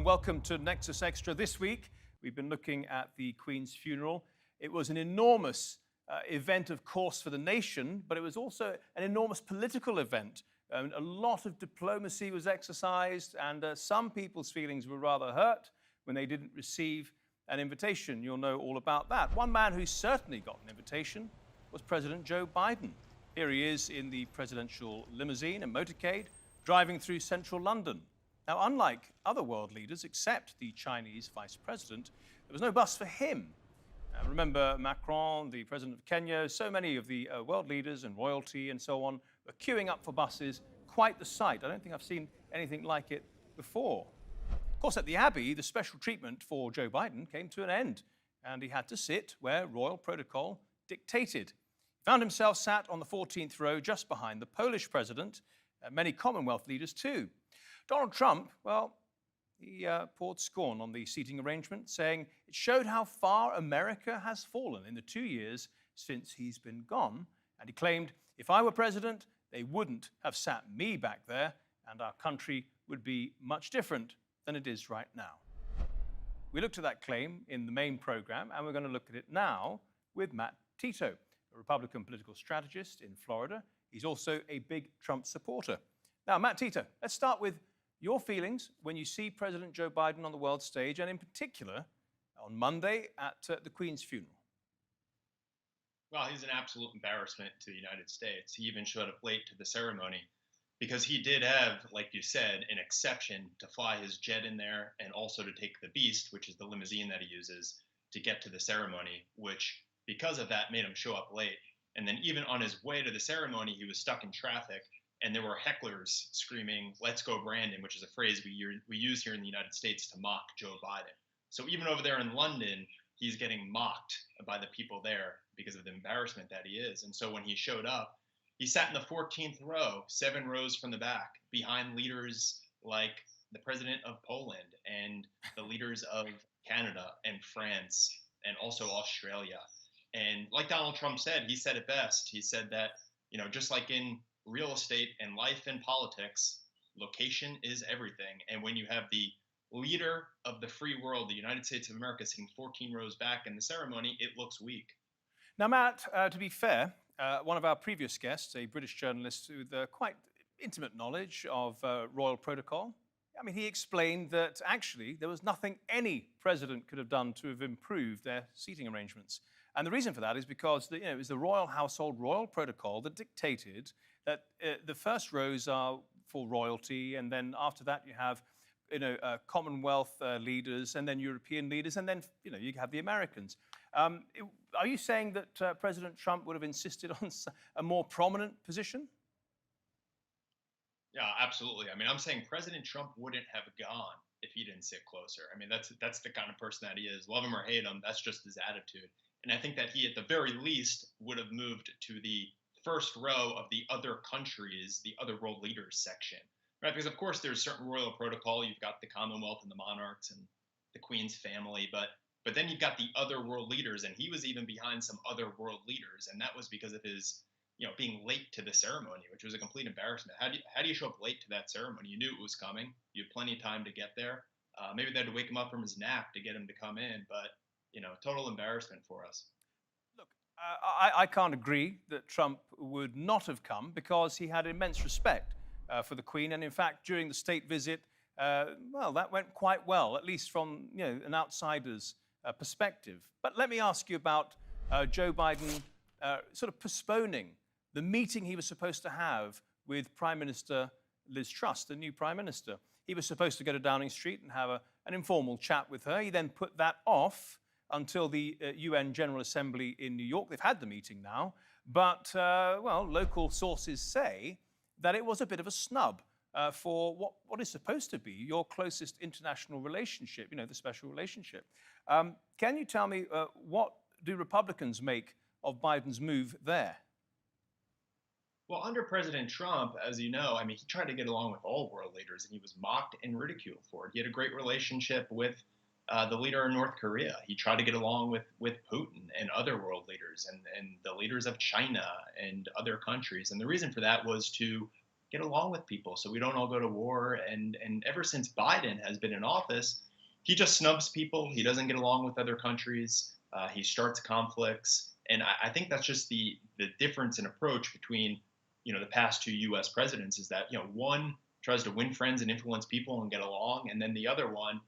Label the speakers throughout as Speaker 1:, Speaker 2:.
Speaker 1: and welcome to Nexus Extra. This week, we've been looking at the Queen's funeral. It was an enormous event, of course, for the nation, but it was also an enormous political event. A lot of diplomacy was exercised, and some people's feelings were rather hurt when they didn't receive an invitation. You'll know all about that. One man who certainly got an invitation was President Joe Biden. Here he is in the presidential limousine, a motorcade, driving through central London. Now, unlike other world leaders, except the Chinese vice president, there was no bus for him. Remember Macron, the president of Kenya, so many of the world leaders and royalty and so on were queuing up for buses. Quite the sight. I don't think I've seen anything like it before. Of course, at the Abbey, the special treatment for Joe Biden came to an end, and he had to sit where royal protocol dictated. He found himself sat on the 14th row just behind the Polish president, many Commonwealth leaders too. Donald Trump, well, he poured scorn on the seating arrangement, saying it showed how far America has fallen in the 2 years since he's been gone. And he claimed, if I were president, they wouldn't have sat me back there, and our country would be much different than it is right now. We looked at that claim in the main program, and we're going to look at it now with Matt Tito, a Republican political strategist in Florida. He's also a big Trump supporter. Now, Matt Tito, let's start with your feelings when you see President Joe Biden on the world stage, and in particular on Monday at the Queen's funeral.
Speaker 2: Well, he's an absolute embarrassment to the United States. He even showed up late to the ceremony because he did have, like you said, an exception to fly his jet in there and also to take the Beast, which is the limousine that he uses, to get to the ceremony, which, because of that, made him show up late. And then even on his way to the ceremony, he was stuck in traffic, and there were hecklers screaming, "Let's go, Brandon," which is a phrase we use here in the United States to mock Joe Biden. So even over there in London, he's getting mocked by the people there because of the embarrassment that he is. And so when he showed up, he sat in the 14th row, 7 rows from the back, behind leaders like the president of Poland and the leaders of Canada and France and also Australia. And like Donald Trump said, he said it best. He said that, just like in real estate and life and politics, location is everything. And when you have the leader of the free world, the United States of America, sitting 14 rows back in the ceremony, it looks weak.
Speaker 1: Now, Matt, to be fair, one of our previous guests, a British journalist with quite intimate knowledge of royal protocol, he explained that actually there was nothing any president could have done to have improved their seating arrangements. And the reason for that is because it was the royal household, royal protocol that dictated that the first rows are for royalty, and then after that you have Commonwealth leaders, and then European leaders, and then you have the Americans. Are you saying that President Trump would have insisted on a more prominent position?
Speaker 2: Yeah, absolutely. I'm saying President Trump wouldn't have gone if he didn't sit closer. That's the kind of person that he is. Love him or hate him, that's just his attitude. And I think that he, at the very least, would have moved to the first row of the other countries, the other world leaders section, right? Because of course there's certain royal protocol. You've got the Commonwealth and the monarchs and the Queen's family, but then you've got the other world leaders, and he was even behind some other world leaders, and that was because of his, being late to the ceremony, which was a complete embarrassment. How do you show up late to that ceremony? You knew it was coming. You had plenty of time to get there. Maybe they had to wake him up from his nap to get him to come in, but total embarrassment for us.
Speaker 1: Look, I can't agree that Trump would not have come, because he had immense respect for the Queen. And in fact, during the state visit, that went quite well, at least from an outsider's perspective. But let me ask you about Joe Biden sort of postponing the meeting he was supposed to have with Prime Minister Liz Truss, the new Prime Minister. He was supposed to go to Downing Street and have an informal chat with her. He then put that off until the UN General Assembly in New York. They've had the meeting now, but, local sources say that it was a bit of a snub for what is supposed to be your closest international relationship, the special relationship. Can you tell me what do Republicans make of Biden's move there?
Speaker 2: Well, under President Trump, as you know, he tried to get along with all world leaders, and he was mocked and ridiculed for it. He had a great relationship with the leader in North Korea. He tried to get along with Putin and other world leaders and the leaders of China and other countries. And the reason for that was to get along with people so we don't all go to war. And ever since Biden has been in office, he just snubs people. He doesn't get along with other countries. He starts conflicts. And I think that's just the difference in approach between, the past two U.S. presidents is that, one tries to win friends and influence people and get along, and then the other one,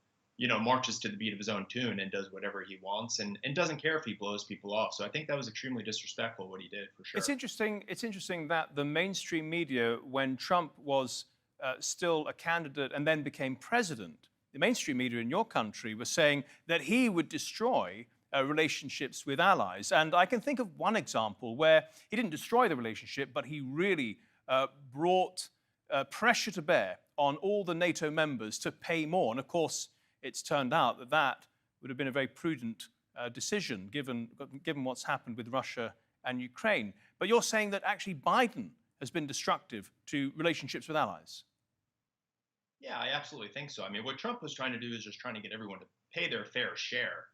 Speaker 2: marches to the beat of his own tune and does whatever he wants and doesn't care if he blows people off. So I think that was extremely disrespectful what he did, for sure.
Speaker 1: It's interesting that the mainstream media, when Trump was still a candidate and then became president, the mainstream media in your country was saying that he would destroy relationships with allies. And I can think of one example where he didn't destroy the relationship, but he really brought pressure to bear on all the NATO members to pay more. And of course, it's turned out that that would have been a very prudent decision given what's happened with Russia and Ukraine. But you're saying that actually Biden has been destructive to relationships with allies.
Speaker 2: Yeah, I absolutely think so. I mean, what Trump was trying to do is just trying to get everyone to pay their fair share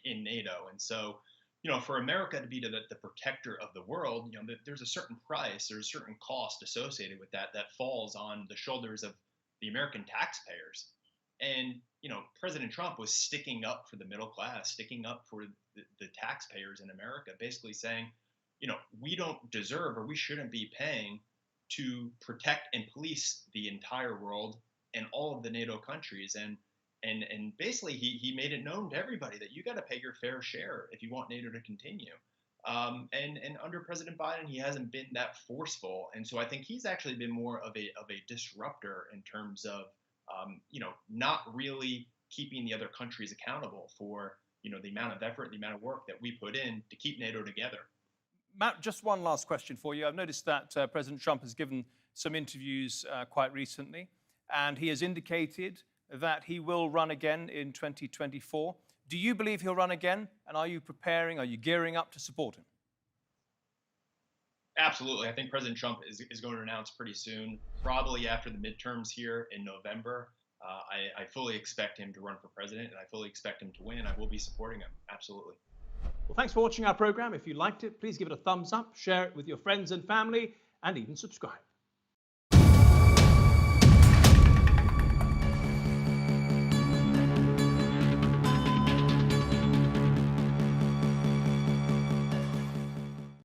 Speaker 2: in NATO. And so, for America to be the protector of the world, there's a certain price, there's a certain cost associated with that falls on the shoulders of the American taxpayers. And, President Trump was sticking up for the middle class, sticking up for the taxpayers in America, basically saying, we don't deserve or we shouldn't be paying to protect and police the entire world and all of the NATO countries. And basically he made it known to everybody that you got to pay your fair share if you want NATO to continue. And under President Biden, he hasn't been that forceful. And so I think he's actually been more of a disruptor in terms of, not really keeping the other countries accountable for, the amount of effort, the amount of work that we put in to keep NATO together.
Speaker 1: Matt, just one last question for you. I've noticed that President Trump has given some interviews quite recently, and he has indicated that he will run again in 2024. Do you believe he'll run again? And are you gearing up to support him?
Speaker 2: Absolutely. I think President Trump is going to announce pretty soon, probably after the midterms here in November. I fully expect him to run for president, and I fully expect him to win. I will be supporting him. Absolutely.
Speaker 3: Well, thanks for watching our program. If you liked it, please give it a thumbs up, share it with your friends and family, and even subscribe.